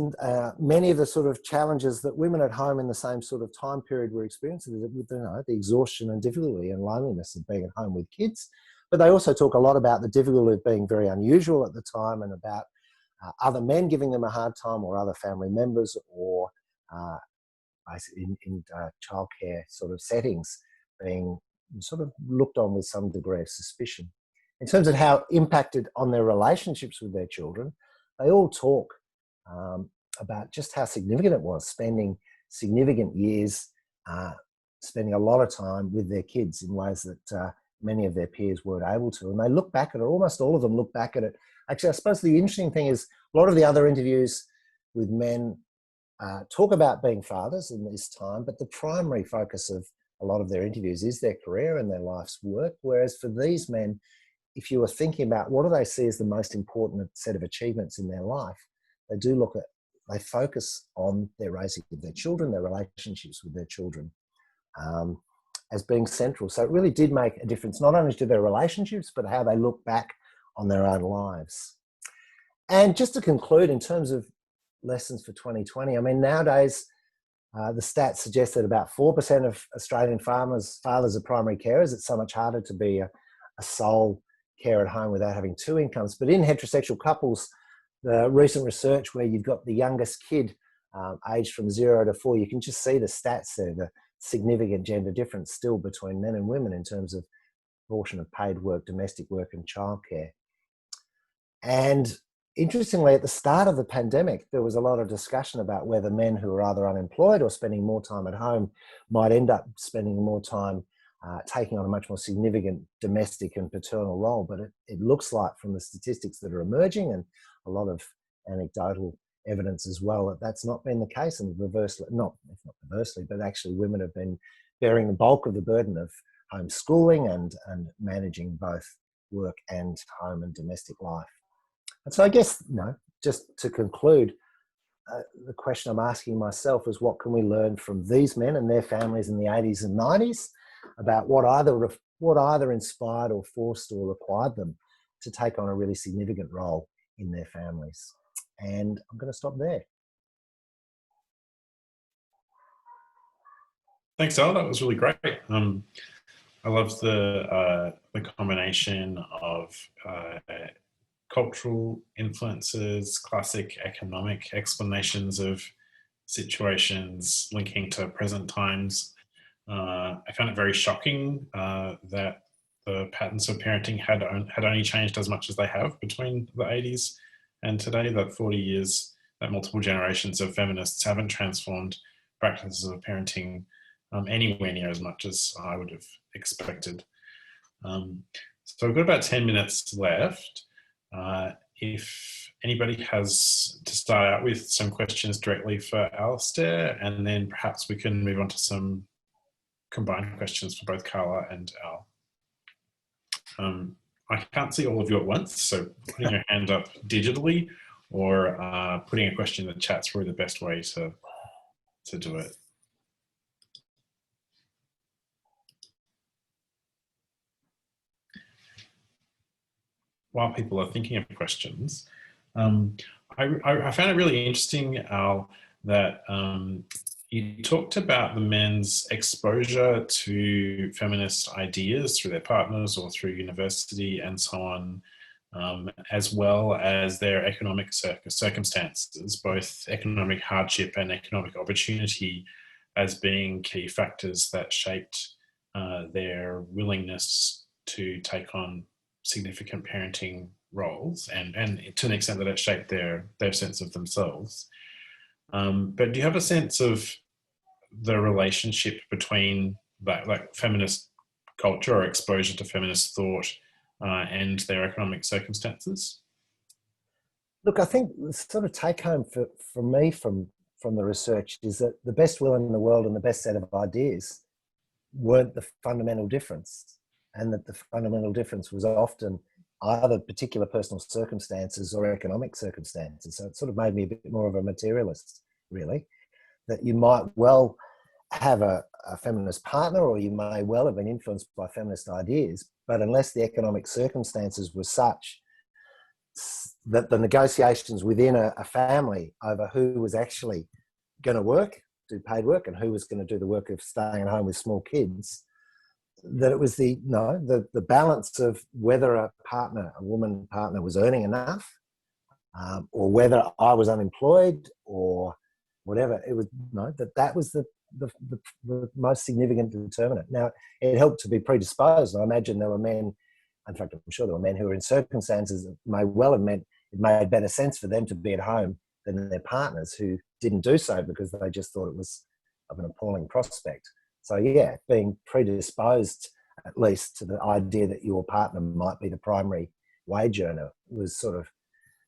many of the sort of challenges that women at home in the same sort of time period were experiencing, the exhaustion and difficulty and loneliness of being at home with kids. But they also talk a lot about the difficulty of being very unusual at the time, and about other men giving them a hard time, or other family members, or in childcare sort of settings being sort of looked on with some degree of suspicion. In terms of how it impacted on their relationships with their children, they all talk about just how significant it was, spending significant years, spending a lot of time with their kids in ways that many of their peers weren't able to. And they look back at it, almost all of them look back at it. Actually, I suppose the interesting thing is a lot of the other interviews with men talk about being fathers in this time, but the primary focus of a lot of their interviews is their career and their life's work. Whereas for these men, if you were thinking about what do they see as the most important set of achievements in their life, they focus on their raising of their children, their relationships with their children, as being central. So it really did make a difference, not only to their relationships, but how they look back on their own lives. And just to conclude, in terms of lessons for 2020, I mean, nowadays, the stats suggest that about 4% of Australian fathers are primary carers. It's so much harder to be a sole carer at home without having 2 incomes. But in heterosexual couples, the recent research where you've got the youngest kid aged from 0 to 4, you can just see the stats there, the significant gender difference still between men and women in terms of proportion of paid work, domestic work and childcare. And interestingly, at the start of the pandemic, there was a lot of discussion about whether men who are either unemployed or spending more time at home might end up spending more time taking on a much more significant domestic and paternal role. But it looks like from the statistics that are emerging, and a lot of anecdotal evidence as well, that that's not been the case. And reversely, not reversely, but actually women have been bearing the bulk of the burden of homeschooling and managing both work and home and domestic life. And so I guess, just to conclude, the question I'm asking myself is, what can we learn from these men and their families in the 80s and 90s about what either inspired or forced or required them to take on a really significant role in their families? And I'm going to stop there. Thanks, Al. That was really great. I love the combination of cultural influences, classic economic explanations of situations linking to present times. I found it very shocking that the patterns of parenting had only changed as much as they have between the 80s and today, that 40 years, that multiple generations of feminists haven't transformed practices of parenting anywhere near as much as I would have expected. So we've got about 10 minutes left. If anybody has to start out with some questions directly for Alistair, and then perhaps we can move on to some combined questions for both Carla and Al. I can't see all of you at once, so putting your hand up digitally or putting a question in the chat's probably the best way to do it. While people are thinking of questions, I found it really interesting, Al, that you talked about the men's exposure to feminist ideas through their partners or through university and so on, as well as their economic circumstances, both economic hardship and economic opportunity, as being key factors that shaped their willingness to take on significant parenting roles, and to an extent that it shaped their sense of themselves. But do you have a sense of the relationship between that, like feminist culture or exposure to feminist thought and their economic circumstances? Look, I think the sort of take home for me from the research is that the best will in the world and the best set of ideas weren't the fundamental difference, and that the fundamental difference was often either particular personal circumstances or economic circumstances. So it sort of made me a bit more of a materialist, really, that you might well have a feminist partner, or you may well have been influenced by feminist ideas, but unless the economic circumstances were such that the negotiations within a family over who was actually going to work, do paid work, and who was going to do the work of staying at home with small kids, that it was the balance of whether a woman partner was earning enough, or whether I was unemployed or whatever. It was that was the most significant determinant. Now, it helped to be predisposed. I imagine there were men, in fact, I'm sure there were men who were in circumstances that may well have meant it made better sense for them to be at home than their partners, who didn't do so because they just thought it was of an appalling prospect. So yeah, being predisposed at least to the idea that your partner might be the primary wage earner was sort of,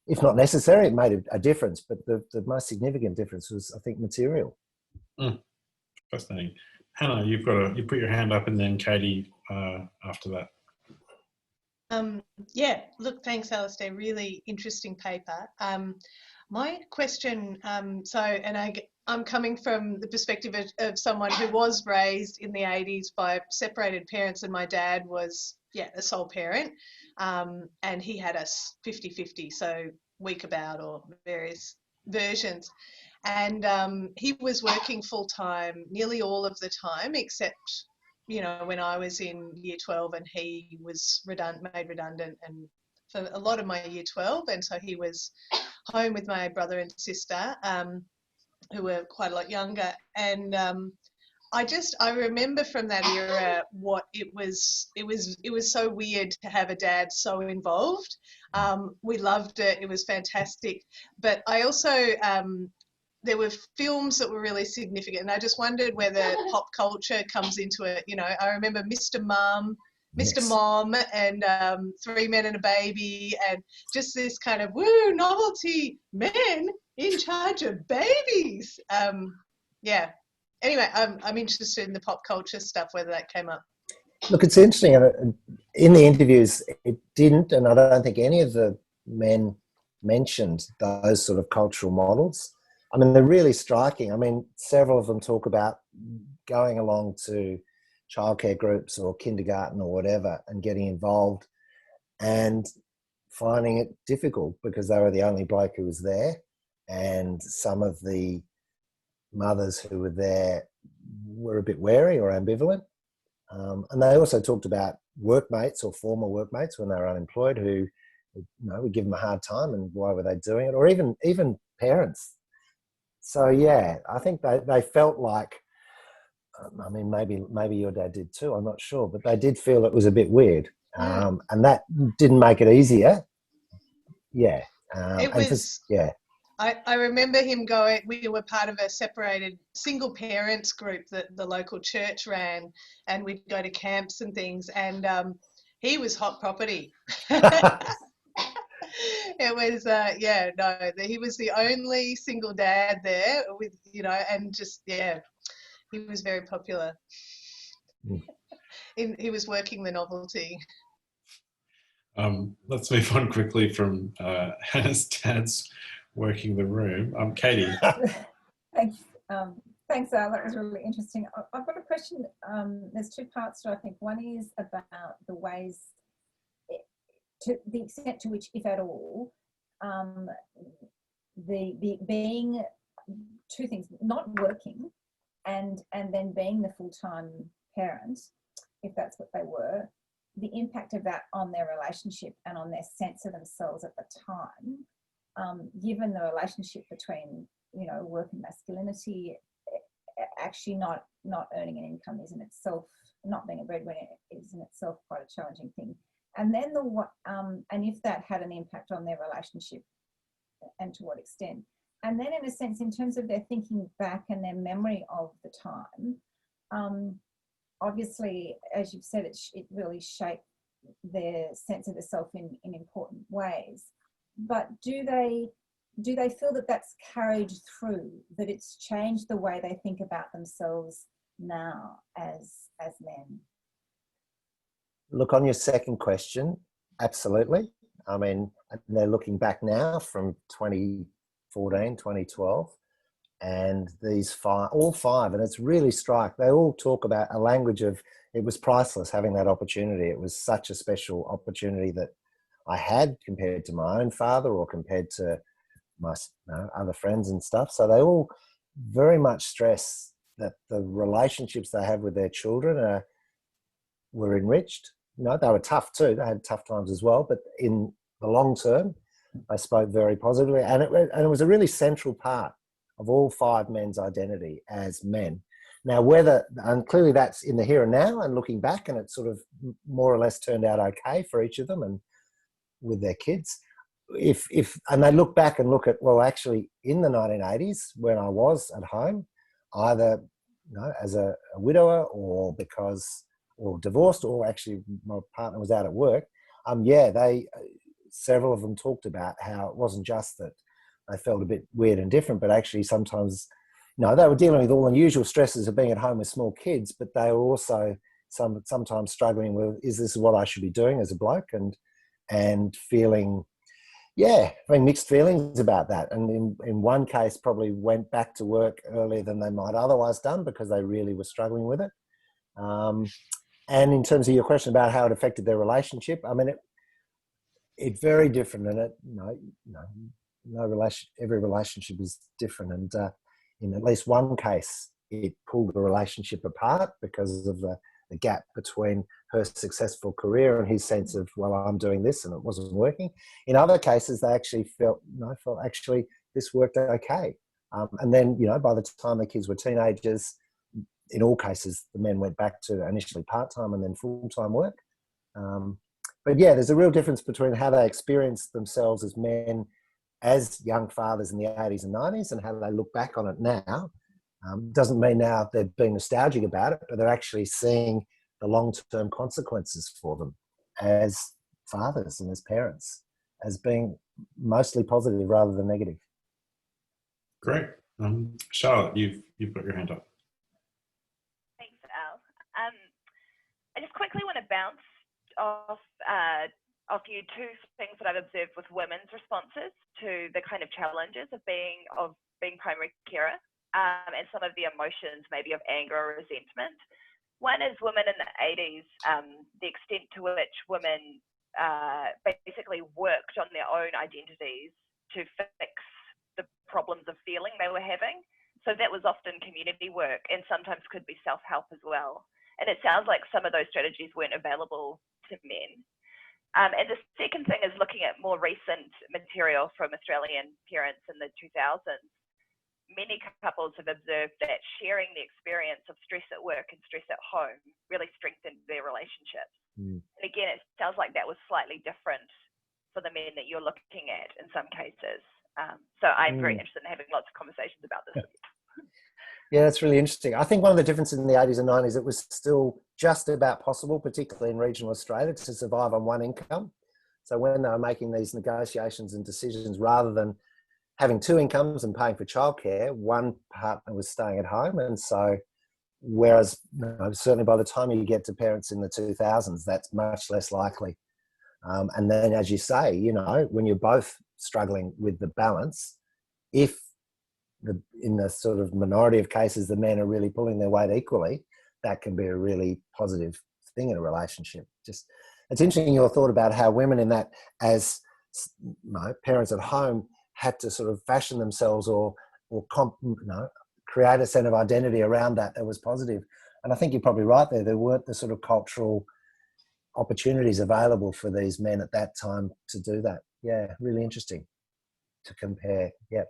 if not necessary, it made a difference, but the most significant difference was, I think, material. Fascinating. Hannah, you put your hand up, and then Katie after that. Yeah, look, thanks, Alistair. Really interesting paper. My question, I'm coming from the perspective of someone who was raised in the 80s by separated parents, and my dad was, a sole parent, and he had us 50-50, so week about, or various versions. And he was working full-time nearly all of the time, except, when I was in year 12, and he was made redundant and for a lot of my year 12, and so he was home with my brother and sister, who were quite a lot younger. And I remember from that era what it was so weird to have a dad so involved. We loved it. It was fantastic. But I also, there were films that were really significant, and I just wondered whether pop culture comes into it. I remember Mr. Mom, and Three Men and a Baby, and just this kind of novelty, men in charge of babies. Anyway, I'm interested in the pop culture stuff, whether that came up. Look, it's interesting. In the interviews, it didn't, and I don't think any of the men mentioned those sort of cultural models. I mean, they're really striking. I mean, several of them talk about going along to childcare groups or kindergarten or whatever and getting involved and finding it difficult because they were the only bloke who was there, and some of the mothers who were there were a bit wary or ambivalent. And they also talked about workmates or former workmates when they were unemployed who, would give them a hard time and why were they doing it, or even parents. So yeah, I think they felt like, I mean, maybe your dad did too, I'm not sure, but they did feel it was a bit weird. And that didn't make it easier. Yeah. It was, yeah. I remember him going, we were part of a separated single parents group that the local church ran, and we'd go to camps and things, and he was hot property. It was, he was the only single dad there with, and just, yeah, he was very popular. He was working the novelty. Let's move on quickly from Hannah's dad's working the room. Katie. Thanks. Thanks, Al. That was really interesting. I've got a question. There's two parts to it, I think. One is about the ways, to the extent to which, if at all, the being two things, not working and then being the full-time parent, if that's what they were, the impact of that on their relationship and on their sense of themselves at the time, given the relationship between, work and masculinity, actually not earning an income is in itself, not being a breadwinner is in itself quite a challenging thing. And then and if that had an impact on their relationship and to what extent. And then in a sense, in terms of their thinking back and their memory of the time, obviously, as you've said, it really shaped their sense of the self in important ways. But do they feel that that's carried through, that it's changed the way they think about themselves now as men? Look, on your second question, absolutely. I mean, they're looking back now from 2014, 2012, and these all five, and it's really they all talk about a language of, it was priceless having that opportunity. It was such a special opportunity that I had compared to my own father or compared to my other friends and stuff. So they all very much stress that the relationships they have with their children were enriched. They were tough too. They had tough times as well, but in the long term, they spoke very positively, and it was a really central part of all five men's identity as men. Now, and clearly that's in the here and now and looking back, and it sort of more or less turned out okay for each of them and with their kids. And they look back and look at, well, actually in the 1980s when I was at home, either as a widower or divorced, or actually my partner was out at work, several of them talked about how it wasn't just that they felt a bit weird and different, but actually sometimes, they were dealing with all the usual stresses of being at home with small kids, but they were also sometimes struggling with, is this what I should be doing as a bloke? And feeling, having mixed feelings about that. And in one case probably went back to work earlier than they might otherwise done because they really were struggling with it. And in terms of your question about how it affected their relationship, I mean, it's very different, and every relationship is different. And in at least one case, it pulled the relationship apart because of the gap between her successful career and his sense of, well, I'm doing this and it wasn't working. In other cases, they actually felt actually this worked okay. And then, by the time the kids were teenagers, in all cases, the men went back to initially part-time and then full-time work. But yeah, there's a real difference between how they experienced themselves as men, as young fathers in the 80s and 90s, and how they look back on it now. Doesn't mean now they're being nostalgic about it, but they're actually seeing the long-term consequences for them as fathers and as parents as being mostly positive rather than negative. Great. Charlotte, you've got your hand up. Thanks, Al. I just quickly want to bounce off you two things that I've observed with women's responses to the kind of challenges of being primary carer, and some of the emotions maybe of anger or resentment. One is women in the 80s, the extent to which women basically worked on their own identities to fix the problems of feeling they were having. So that was often community work and sometimes could be self-help as well. And it sounds like some of those strategies weren't available to men. And the second thing is looking at more recent material from Australian parents in the 2000s. Many couples have observed that sharing the experience of stress at work and stress at home really strengthened their relationships. And again, it sounds like that was slightly different for the men that you're looking at in some cases. So I'm very interested in having lots of conversations about this. Yeah, that's really interesting. I think one of the differences in the 80s and 90s, it was still just about possible, particularly in regional Australia, to survive on one income. So when they were making these negotiations and decisions, rather than having two incomes and paying for childcare, one partner was staying at home. And so, whereas certainly by the time you get to parents in the 2000s, that's much less likely. And then, as you say, when you're both struggling with the balance, if in the sort of minority of cases, the men are really pulling their weight equally, that can be a really positive thing in a relationship. Just, it's interesting your thought about how women in that, as parents at home, had to sort of fashion themselves or create a sense of identity around that was positive. And I think you're probably right there. There weren't the sort of cultural opportunities available for these men at that time to do that. Yeah, really interesting to compare. Yeah.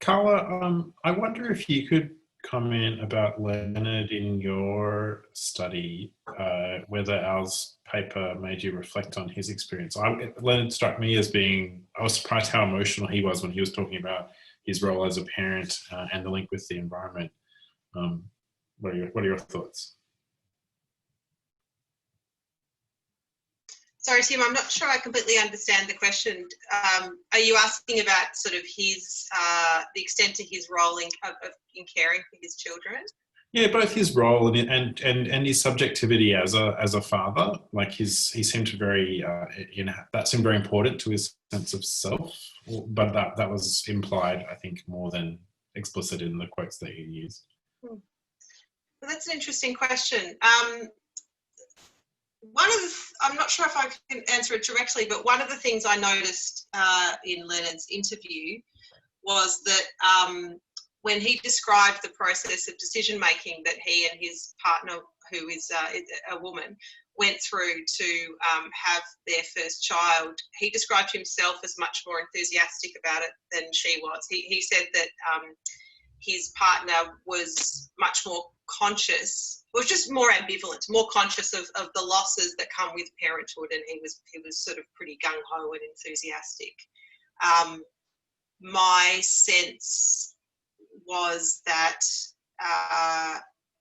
Carla, I wonder if you could comment about Leonard in your study, whether ours paper made you reflect on his experience. Leonard struck me as I was surprised how emotional he was when he was talking about his role as a parent and the link with the environment. What are your thoughts? Sorry, Tim, I'm not sure I completely understand the question. Are you asking about sort of his, the extent to his role in caring for his children? Yeah, both his role and his subjectivity as a father. Like he seemed very, that seemed very important to his sense of self. But that was implied, I think, more than explicit in the quotes that you used. Well, that's an interesting question. I'm not sure if I can answer it directly, but one of the things I noticed in Leonard's interview was that when he described the process of decision-making that he and his partner, who is a woman, went through to have their first child, he described himself as much more enthusiastic about it than she was. He said that his partner was much more conscious, was just more ambivalent, more conscious of the losses that come with parenthood, and he was sort of pretty gung-ho and enthusiastic. My sense was that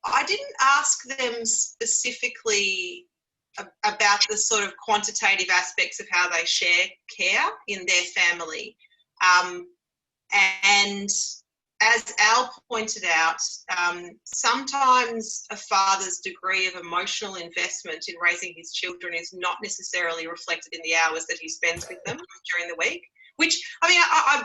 I didn't ask them specifically about the sort of quantitative aspects of how they share care in their family. And as Al pointed out, sometimes a father's degree of emotional investment in raising his children is not necessarily reflected in the hours that he spends with them during the week. Which, I mean,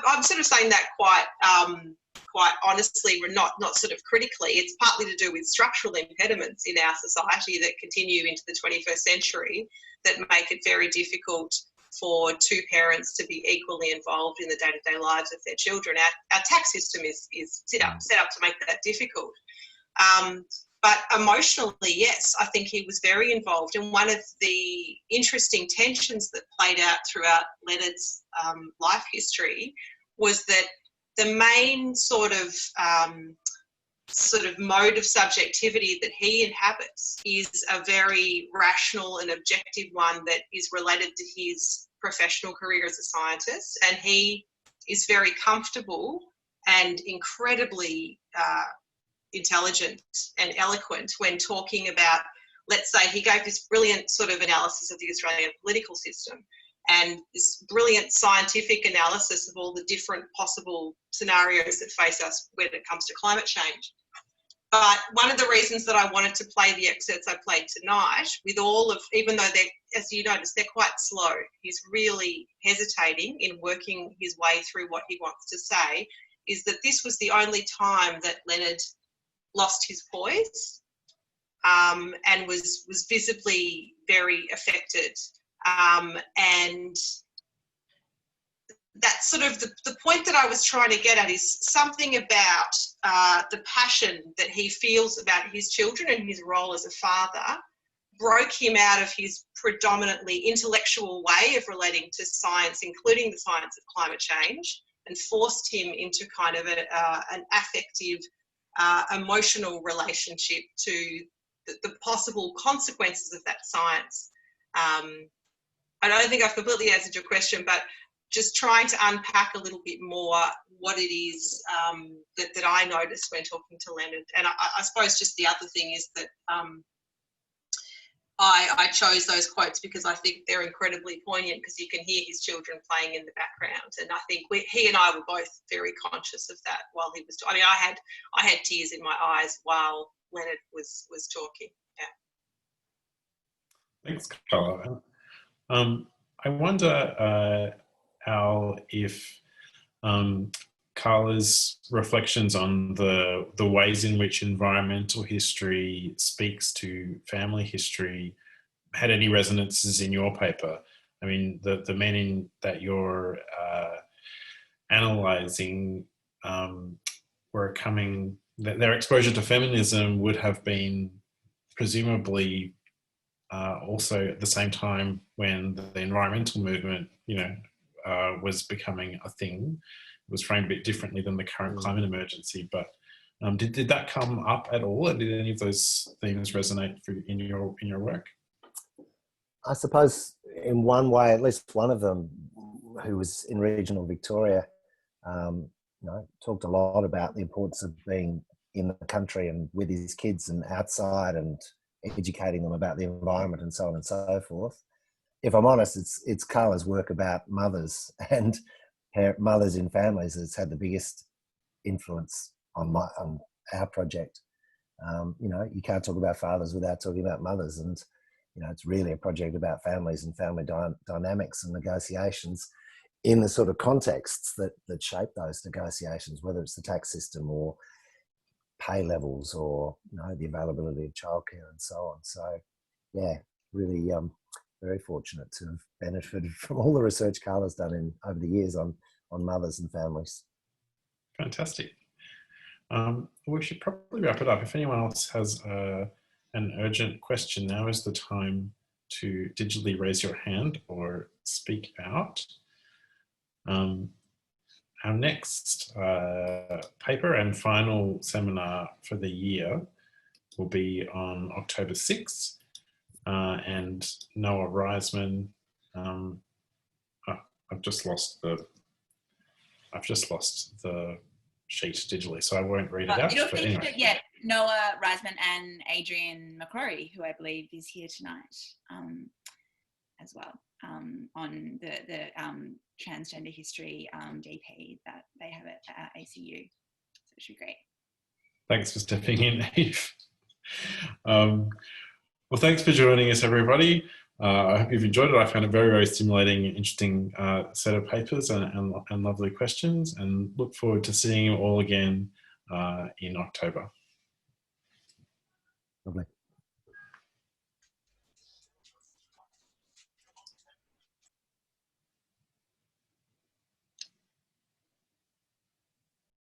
I'm sort of saying that quite honestly, not sort of critically. It's partly to do with structural impediments in our society that continue into the 21st century that make it very difficult for two parents to be equally involved in the day-to-day lives of their children. Our tax system is set up to make that difficult. But emotionally, yes, I think he was very involved. And one of the interesting tensions that played out throughout Leonard's life history was that the main sort of mode of subjectivity that he inhabits is a very rational and objective one that is related to his professional career as a scientist. And he is very comfortable and incredibly intelligent and eloquent when talking about, let's say, he gave this brilliant sort of analysis of the Australian political system and this brilliant scientific analysis of all the different possible scenarios that face us when it comes to climate change. But one of the reasons that I wanted to play the excerpts I played tonight, with all of, even though they're, as you notice, they're quite slow, he's really hesitating in working his way through what he wants to say, is that this was the only time that Leonard lost his poise and was visibly very affected. And that's sort of the point that I was trying to get at, is something about the passion that he feels about his children and his role as a father broke him out of his predominantly intellectual way of relating to science, including the science of climate change, and forced him into kind of an affective, emotional relationship to the possible consequences of that science. I don't think I've completely answered your question, but just trying to unpack a little bit more what it is that I noticed when talking to Leonard. And I suppose just the other thing is that I chose those quotes because I think they're incredibly poignant, because you can hear his children playing in the background. And I think he and I were both very conscious of that while he was talking. I mean, I had tears in my eyes while Leonard was talking. Yeah. Thanks, Carla. I wonder, Al, if Carla's reflections on the ways in which environmental history speaks to family history had any resonances in your paper. I mean, the men that you're analysing were coming, their exposure to feminism would have been presumably also at the same time when the environmental movement, was becoming a thing. It was framed a bit differently than the current climate emergency, but did that come up at all? And did any of those themes resonate in your work? I suppose in one way, at least one of them, who was in regional Victoria, talked a lot about the importance of being in the country and with his kids and outside and educating them about the environment and so on and so forth. If I'm honest, it's Carla's work about mothers and mothers in families that's had the biggest influence on our project. You can't talk about fathers without talking about mothers, and it's really a project about families and family dynamics and negotiations in the sort of contexts that shape those negotiations, whether it's the tax system or pay levels or the availability of childcare and so on. So yeah, really very fortunate to have benefited from all the research Carla's done over the years on mothers and families. Fantastic. We should probably wrap it up. If anyone else has an urgent question, now is the time to digitally raise your hand or speak out. Our next paper and final seminar for the year will be on October 6th, and Noah Reisman. I've just lost the sheet digitally, so I won't read it out. It'll but feature, anyway. yeah, Noah Reisman and Adrian McCrory, who I believe is here tonight as well, on the transgender history DP that they have at ACU. So it should be great. Thanks for stepping in, Eve. Well, thanks for joining us, everybody. I hope you've enjoyed it. I found it very, very stimulating and interesting set of papers and lovely questions, and look forward to seeing you all again in October. Lovely.